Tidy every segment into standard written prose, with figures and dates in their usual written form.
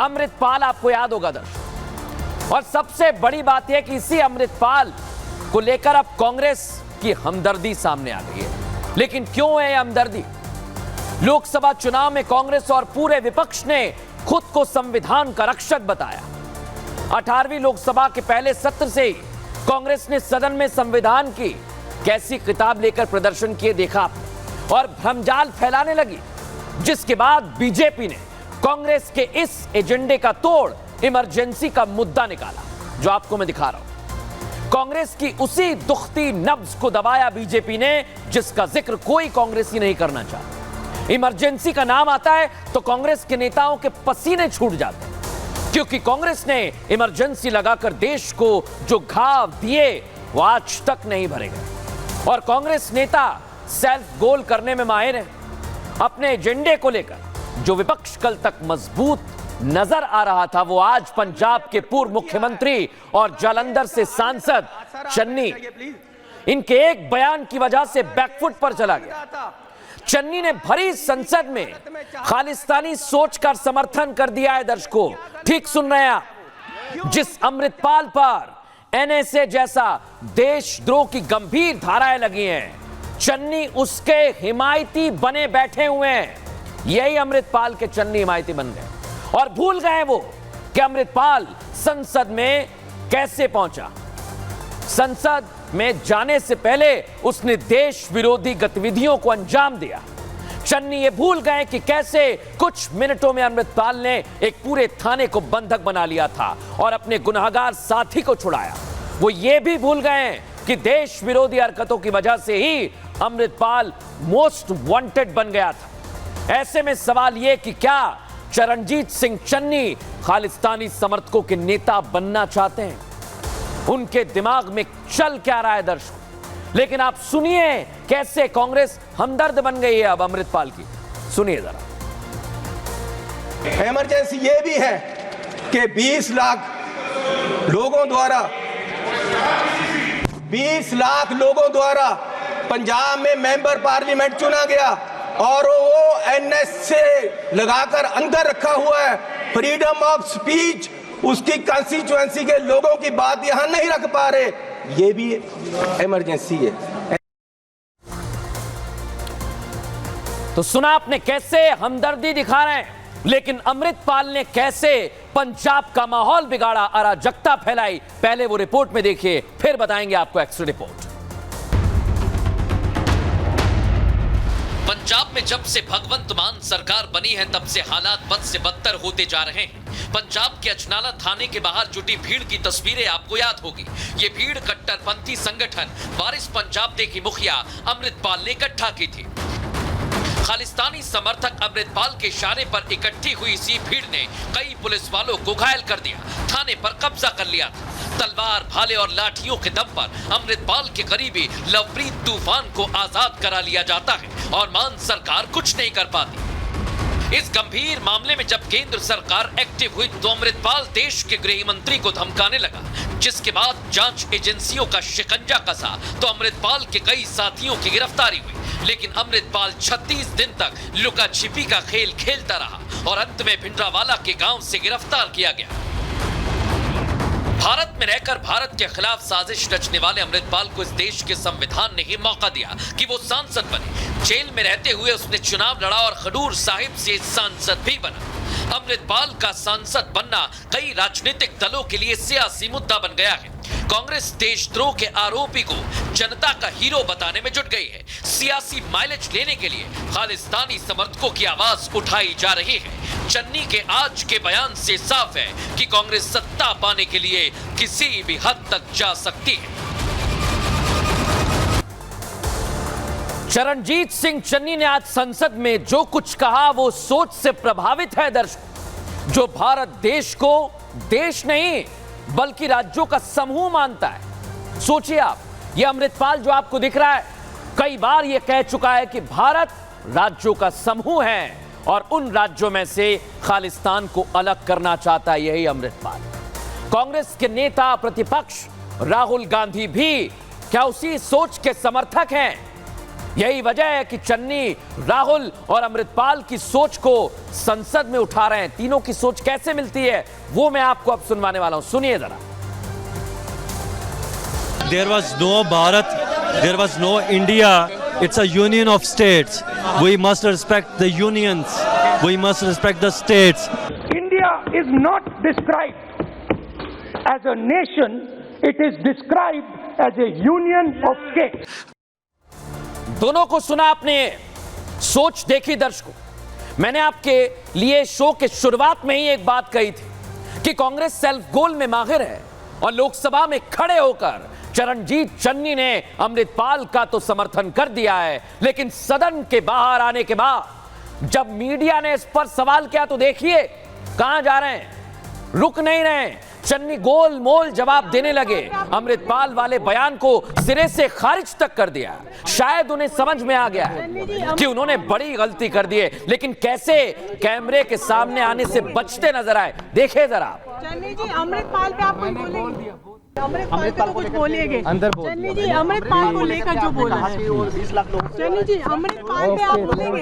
अमृतपाल आपको याद होगा दर्शक, और सबसे बड़ी बात यह कि इसी अमृतपाल को लेकर अब कांग्रेस की हमदर्दी सामने आ गई है। लेकिन क्यों है यह हमदर्दी? लोकसभा चुनाव में कांग्रेस और पूरे विपक्ष ने खुद को संविधान का रक्षक बताया। 18वीं लोकसभा के पहले सत्र से ही कांग्रेस ने सदन में संविधान की कैसी किताब लेकर प्रदर्शन किए देखा और भ्रमजाल फैलाने लगी, जिसके बाद बीजेपी ने कांग्रेस के इस एजेंडे का तोड़ इमरजेंसी का मुद्दा निकाला, जो आपको मैं दिखा रहा हूं। कांग्रेस की उसी दुखती नब्ज को दबाया बीजेपी ने, जिसका जिक्र कोई कांग्रेसी नहीं करना चाहता। इमरजेंसी का नाम आता है तो कांग्रेस के नेताओं के पसीने छूट जाते हैं, क्योंकि कांग्रेस ने इमरजेंसी लगाकर देश को जो घाव दिए वो आज तक नहीं भरे गए। और कांग्रेस नेता सेल्फ गोल करने में माहिर हैं। अपने एजेंडे को लेकर जो विपक्ष कल तक मजबूत नजर आ रहा था, वो आज पंजाब के पूर्व मुख्यमंत्री और जालंधर से सांसद चन्नी, इनके एक बयान की वजह से बैकफुट पर चला गया। चन्नी ने भरी संसद में खालिस्तानी सोच का समर्थन कर दिया है। दर्शकों, ठीक सुन रहे हैं आप। जिस अमृतपाल पर एनएसए जैसा देशद्रोह की गंभीर धाराएं लगी हैं, चन्नी उसके हिमायती बने बैठे हुए हैं। यही अमृतपाल के चन्नी हिमायती बन गए और भूल गए वो कि अमृतपाल संसद में कैसे पहुंचा। संसद में जाने से पहले उसने देश विरोधी गतिविधियों को अंजाम दिया। चन्नी ये भूल गए कि कैसे कुछ मिनटों में अमृतपाल ने एक पूरे थाने को बंधक बना लिया था और अपने गुनहगार साथी को छुड़ाया। वो ये भी भूल गए कि देश विरोधी हरकतों की वजह से ही अमृतपाल मोस्ट वांटेड बन गया था। ऐसे में सवाल यह कि क्या चरणजीत सिंह चन्नी खालिस्तानी समर्थकों के नेता बनना चाहते हैं? उनके दिमाग में चल क्या रहा है दर्शक? लेकिन आप सुनिए कैसे कांग्रेस हमदर्द बन गई है अब अमृतपाल की। सुनिए जरा। इमरजेंसी ये भी है कि 20 लाख लोगों द्वारा पंजाब में मेंबर पार्लियामेंट चुना गया और वो एनएसए लगाकर अंदर रखा हुआ है। फ्रीडम ऑफ स्पीच, उसकी कंस्टिट्यूएंसी के लोगों की बात यहां नहीं रख पा रहे, ये भी इमरजेंसी है। तो सुना आपने कैसे हमदर्दी दिखा रहे हैं, लेकिन अमृतपाल ने कैसे पंजाब का माहौल बिगाड़ा, अराजकता फैलाई। पहले वो रिपोर्ट में देखिए, फिर बताएंगे आपको एक्स्ट्रा रिपोर्ट। पंजाब में जब से भगवंत मान सरकार बनी है, तब से हालात बद से बदतर होते जा रहे हैं। पंजाब के अजनाला थाने के बाहर जुटी भीड़ की तस्वीरें आपको याद होगी। ये भीड़ कट्टरपंथी संगठन वारिस पंजाब दे की मुखिया अमृतपाल ने इकट्ठा की थी। खालिस्तानी समर्थक अमृतपाल के इशारे पर इकट्ठी हुई इसी भीड़ ने कई पुलिस वालों को घायल कर दिया, थाने पर कब्जा कर लिया था। तलवार, भाले और लाठियों के दम पर अमृतपाल के करीबी लवप्रीत तूफान को आजाद करा लिया जाता है और मान सरकार कुछ नहीं कर पाती। इस गंभीर मामले में जब केंद्र सरकार एक्टिव हुई तो अमृतपाल देश के गृह मंत्री को धमकाने लगा, जिसके बाद जांच एजेंसियों का शिकंजा कसा तो अमृतपाल के कई साथियों की गिरफ्तारी हुई। लेकिन अमृतपाल 36 दिन तक लुका छिपी का खेल खेलता रहा और अंत में भिंडरावाला के गांव से गिरफ्तार किया गया। भारत में रहकर भारत के खिलाफ साजिश रचने वाले अमृतपाल को इस देश के संविधान ने ही मौका दिया कि वो सांसद बने। जेल में रहते हुए उसने चुनाव लड़ा और खडूर साहिब से सांसद भी बना। अमृतपाल का सांसद बनना कई राजनीतिक दलों के लिए सियासी मुद्दा बन गया है। कांग्रेस देशद्रोह के आरोपी को जनता का हीरो बताने में जुट गई है। सियासी माइलेज लेने के लिए खालिस्तानी समर्थकों की आवाज उठाई जा रही है। चन्नी के आज के बयान से साफ है कि कांग्रेस सत्ता पाने के लिए किसी भी हद तक जा सकती है। चरणजीत सिंह चन्नी ने आज संसद में जो कुछ कहा वो सोच से प्रभावित है दर्शक, जो भारत देश को देश नहीं बल्कि राज्यों का समूह मानता है। सोचिए आप, ये अमृतपाल जो आपको दिख रहा है कई बार ये कह चुका है कि भारत राज्यों का समूह है और उन राज्यों में से खालिस्तान को अलग करना चाहता है यही अमृतपाल। कांग्रेस के नेता प्रतिपक्ष राहुल गांधी भी क्या उसी सोच के समर्थक हैं? यही वजह है कि चन्नी, राहुल और अमृतपाल की सोच को संसद में उठा रहे हैं। तीनों की सोच कैसे मिलती है वो मैं आपको अब सुनवाने वाला हूं, सुनिए जरा। There was no Bharat, there was no India. It's a union of states. We must respect the unions. We must respect the states. India is not described as a nation, it is described as a union of states. दोनों को सुना आपने, सोच देखी दर्शकों। मैंने आपके लिए शो के शुरुआत में ही एक बात कही थी कि कांग्रेस सेल्फ गोल में माहिर है और लोकसभा में खड़े होकर चरणजीत चन्नी ने अमृतपाल का तो समर्थन कर दिया है, लेकिन सदन के बाहर आने के बाद जब मीडिया ने इस पर सवाल किया तो देखिए कहां जा रहे हैं, रुक नहीं रहे। चन्नी गोल मोल जवाब देने लगे, अमृतपाल वाले बयान को सिरे से खारिज तक कर दिया। शायद उन्हें समझ में आ गया है कि उन्होंने बड़ी गलती कर दी है, लेकिन कैसे कैमरे के सामने आने से बचते नजर आए, देखिए जरा। चन्नी जी, अमृतपाल पे आप कुछ बोलेंगे? अमृतपाल पे तो कुछ बोलिएगा। चन्नी जी, अमृतपाल को लेकर जो बोला है, चन्नी जी, अमृतपाल पे आप बोलेंगे?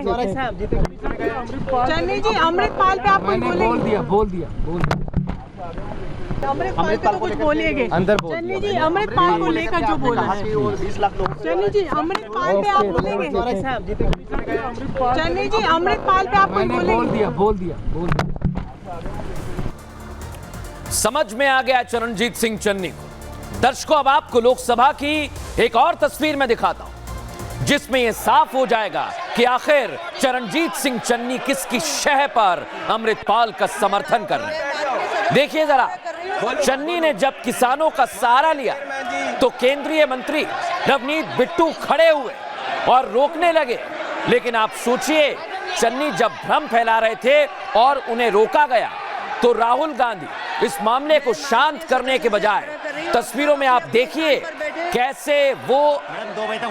चन्नी जी, अमृतपाल पे आप कुछ बोलेंगे? बोल दिया। अमृतपाल पे तो कुछ बोलिएगा। चन्नी जी, अमृतपाल को लेकर जो बोला है, चन्नी जी, अमृतपाल पे आप बोलेंगे? चन्नी जी, अमृतपाल पे आप कुछ बोलेंगे? बोल दिया। समझ में आ गया चरणजीत सिंह चन्नी को। दर्शकों, अब आपको लोकसभा की एक और तस्वीर में दिखाता हूं जिसमें यह साफ हो जाएगा कि आखिर चरणजीत सिंह चन्नी किसकी शह पर अमृतपाल का समर्थन कर रहे हैं। देखिए जरा, चन्नी ने जब किसानों का सहारा लिया तो केंद्रीय मंत्री रवनीत बिट्टू खड़े हुए और रोकने लगे, लेकिन आप सोचिए चन्नी जब भ्रम फैला रहे थे और उन्हें रोका गया तो राहुल गांधी इस मामले को शांत करने के बजाय तस्वीरों में आप देखिए कैसे वो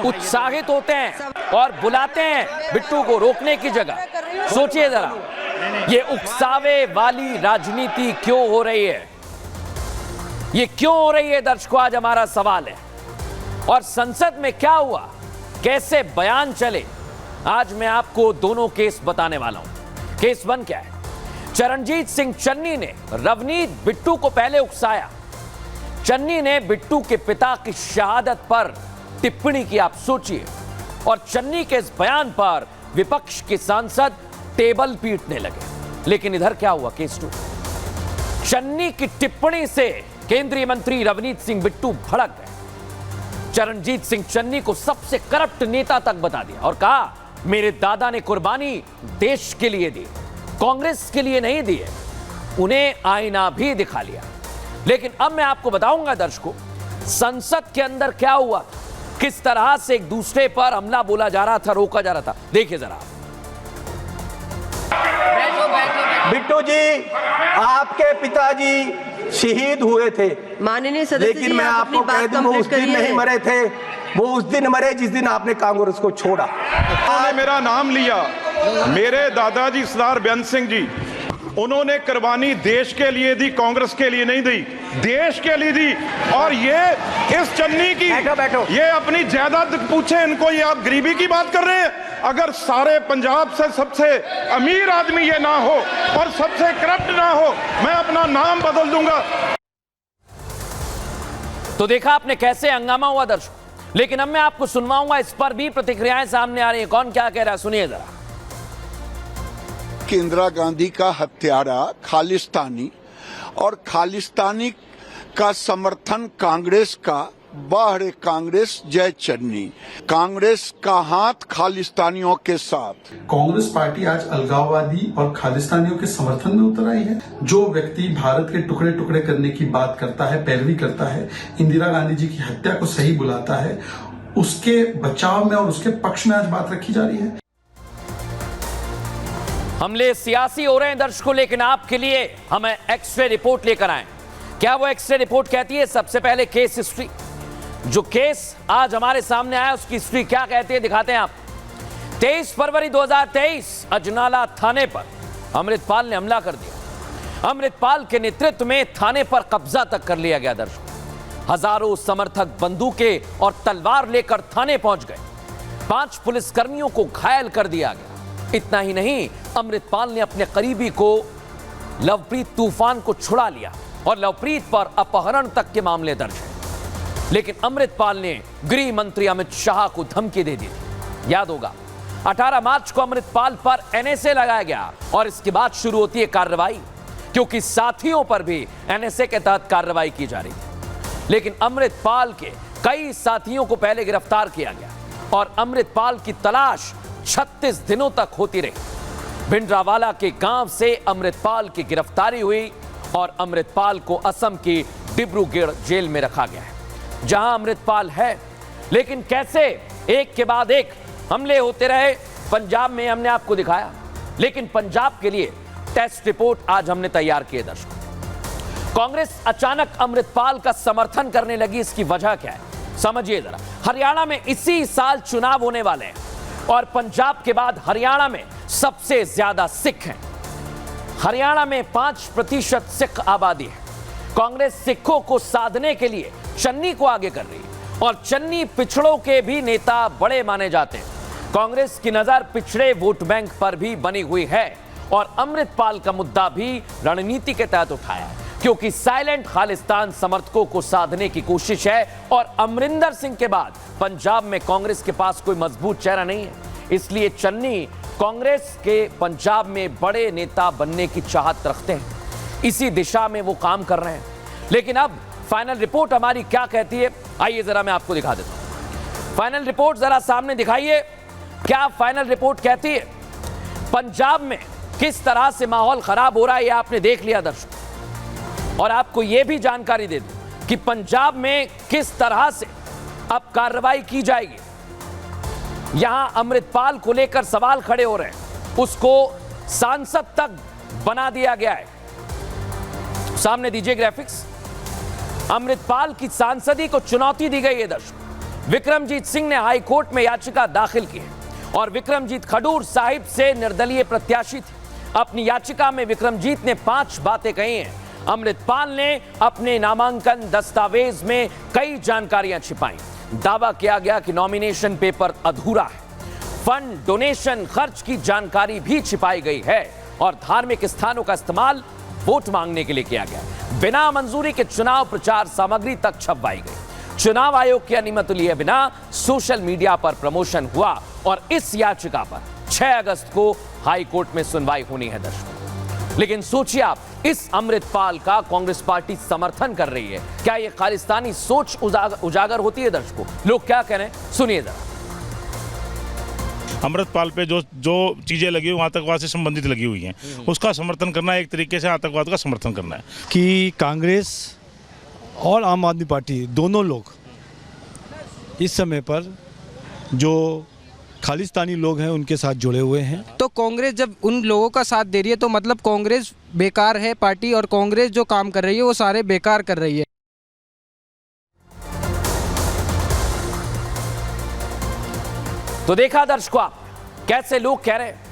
उत्साहित होते हैं और बुलाते हैं बिट्टू को रोकने की जगह। सोचिए जरा, ये उकसावे वाली राजनीति क्यों हो रही है, ये क्यों हो रही है दर्शकों, आज हमारा सवाल है। और संसद में क्या हुआ, कैसे बयान चले, आज मैं आपको दोनों केस बताने वाला हूं। केस 1 क्या है? चरणजीत सिंह चन्नी ने रवनीत बिट्टू को पहले उकसाया। चन्नी ने बिट्टू के पिता की शहादत पर टिप्पणी की, आप सोचिए, और चन्नी के इस बयान पर विपक्ष के सांसद टेबल पीटने लगे। लेकिन इधर क्या हुआ, केस 2, चन्नी की टिप्पणी से केंद्रीय मंत्री रवनीत सिंह बिट्टू भड़क गए। चरणजीत सिंह चन्नी को सबसे करप्ट नेता तक बता दिया और कहा, मेरे दादा ने कुर्बानी देश के लिए दी, कांग्रेस के लिए नहीं दिए। उन्हें आईना भी दिखा लिया। लेकिन अब मैं आपको बताऊंगा दर्शकों, संसद के अंदर क्या हुआ, किस तरह से एक दूसरे पर हमला बोला जा रहा था, रोका जा रहा था। देखिए जरा। बिट्टू जी, आपके पिताजी शहीद हुए थे, माननीय सदस्य लेकिन जी, मैं आप आपको अपनी कह बात दूं वो उस कंप्लीट दिन नहीं करिए। मरे थे, वो उस दिन मरे जिस दिन आपने कांग्रेस को छोड़ा। उन्होंने मेरा नाम लिया, मेरे दादाजी सरदार बेअंत सिंह जी, उन्होंने कुर्बानी देश के लिए दी, कांग्रेस के लिए नहीं दी, देश के लिए दी। और ये इस चन्नी की बैठो। ये अपनी जायदाद पूछे इनको, ये आप गरीबी की बात कर रहे हैं। अगर सारे पंजाब से सबसे अमीर आदमी ये ना हो और सबसे करप्ट ना हो, मैं अपना नाम बदल दूंगा। तो देखा आपने कैसे हंगामा हुआ दर्शकों। लेकिन अब मैं आपको सुनवाऊंगा, इस पर भी प्रतिक्रियाएं सामने आ रही है। कौन क्या कह रहा है, सुनिए जरा। इंदिरा गांधी का हत्यारा खालिस्तानी और खालिस्तानी का समर्थन कांग्रेस का, बाहर कांग्रेस जय चन्नी, कांग्रेस का हाथ खालिस्तानियों के साथ। कांग्रेस पार्टी आज अलगाववादी और खालिस्तानियों के समर्थन में उतर आई है। जो व्यक्ति भारत के टुकड़े टुकड़े करने की बात करता है, पैरवी करता है, इंदिरा गांधी जी की हत्या को सही बुलाता है, उसके बचाव में और उसके पक्ष में आज बात रखी जा रही है। हमले सियासी हो रहे हैं दर्शकों, लेकिन आपके लिए हम एक्सरे रिपोर्ट लेकर आए। क्या वो एक्सरे रिपोर्ट कहती है? सबसे पहले केस हिस्ट्री, जो केस आज हमारे सामने आया उसकी हिस्ट्री क्या कहती है दिखाते हैं आप। 23 फरवरी 2023 अजनाला थाने पर अमृतपाल ने हमला कर दिया। अमृतपाल के नेतृत्व में थाने पर कब्जा तक कर लिया गया। दर्शकों, हजारों समर्थक बंदूकें और तलवार लेकर थाने पहुंच गए। 5 पुलिसकर्मियों को घायल कर दिया गया। इतना ही नहीं, अमृतपाल ने अपने करीबी को लवप्रीत तूफान को छुड़ा लिया और लवप्रीत पर अपहरण तक के मामले दर्ज हैं। लेकिन अमृतपाल ने गृह मंत्री अमित शाह को धमकी दे दी थी। याद होगा, 18 मार्च को अमृतपाल पर एनएसए लगाया गया और इसके बाद शुरू होती है कार्रवाई, क्योंकि साथियों पर भी एनएसए के तहत कार्रवाई की जा रही थी। लेकिन अमृतपाल के कई साथियों को पहले गिरफ्तार किया गया और अमृतपाल की तलाश 36 दिनों तक होती रही। भिंडरावाला के गांव से अमृतपाल की गिरफ्तारी हुई और अमृतपाल को असम की डिब्रूगढ़ जेल में रखा गया है, जहां अमृतपाल है। लेकिन कैसे एक के बाद एक हमले होते रहे। पंजाब में हमने आपको दिखाया, लेकिन पंजाब के लिए टेस्ट रिपोर्ट आज हमने तैयार किए। दर्शकों, कांग्रेस अचानक अमृतपाल का समर्थन करने लगी, इसकी वजह क्या है समझिए जरा। हरियाणा में इसी साल चुनाव होने वाले हैं और पंजाब के बाद हरियाणा में सबसे ज्यादा सिख हैं। हरियाणा में 5% सिख आबादी है। कांग्रेस सिखों को साधने के लिए चन्नी को आगे कर रही है और चन्नी पिछड़ों के भी नेता बड़े माने जाते हैं। कांग्रेस की नजर पिछड़े वोट बैंक पर भी बनी हुई है और अमृतपाल का मुद्दा भी रणनीति के तहत उठाया है, क्योंकि साइलेंट खालिस्तान समर्थकों को साधने की कोशिश है और अमरिंदर सिंह के बाद पंजाब में कांग्रेस के पास कोई मजबूत चेहरा नहीं है। इसलिए चन्नी कांग्रेस के पंजाब में बड़े नेता बनने की चाहत रखते हैं। इसी दिशा में वो काम कर रहे हैं। लेकिन अब फाइनल रिपोर्ट हमारी क्या कहती है, आइए जरा मैं आपको दिखा देता हूं। फाइनल रिपोर्ट जरा सामने दिखाइए। क्या फाइनल रिपोर्ट कहती है? पंजाब में किस तरह से माहौल खराब हो रहा है, यह आपने देख लिया दर्शक। और आपको यह भी जानकारी दे दूं कि पंजाब में किस तरह से अब कार्रवाई की जाएगी। यहां अमृतपाल को लेकर सवाल खड़े हो रहे हैं, उसको सांसद तक बना दिया गया है। सामने दीजिए ग्राफिक्स। अमृतपाल की सांसदी को चुनौती दी गई है दर्शक। विक्रमजीत सिंह ने हाई कोर्ट में याचिका दाखिल की है और विक्रमजीत खडूर साहिब से निर्दलीय प्रत्याशी थे। अपनी याचिका में विक्रमजीत ने 5 बातें कही हैं। अमृतपाल ने अपने नामांकन दस्तावेज में कई जानकारियां छिपाई। दावा किया गया कि नॉमिनेशन पेपर अधूरा है, फंड डोनेशन खर्च की जानकारी भी छिपाई गई है और धार्मिक स्थानों का इस्तेमाल वोट मांगने के लिए किया गया। बिना मंजूरी के चुनाव प्रचार सामग्री तक छपवाई गई। चुनाव आयोग की अनुमति लिए बिना सोशल मीडिया पर प्रमोशन हुआ और इस याचिका पर 6 अगस्त को हाई कोर्ट में सुनवाई होनी है दर्शकों। लेकिन सोचिए आप, इस अमृतपाल का कांग्रेस पार्टी समर्थन कर रही है। क्या यह खालिस्तानी सोच उजागर होती है दर्शकों? लोग क्या कह रहे हैं सुनिए जरा। अमृतपाल पे जो चीज़ें लगी हुई आतंकवाद से संबंधित लगी हुई हैं, उसका समर्थन करना एक तरीके से आतंकवाद का समर्थन करना है। कि कांग्रेस और आम आदमी पार्टी दोनों लोग इस समय पर जो खालिस्तानी लोग हैं उनके साथ जुड़े हुए हैं। तो कांग्रेस जब उन लोगों का साथ दे रही है तो मतलब कांग्रेस बेकार है पार्टी, और कांग्रेस जो काम कर रही है वो सारे बेकार कर रही है। तो देखा दर्शकों आप, कैसे लोग कह रहे हैं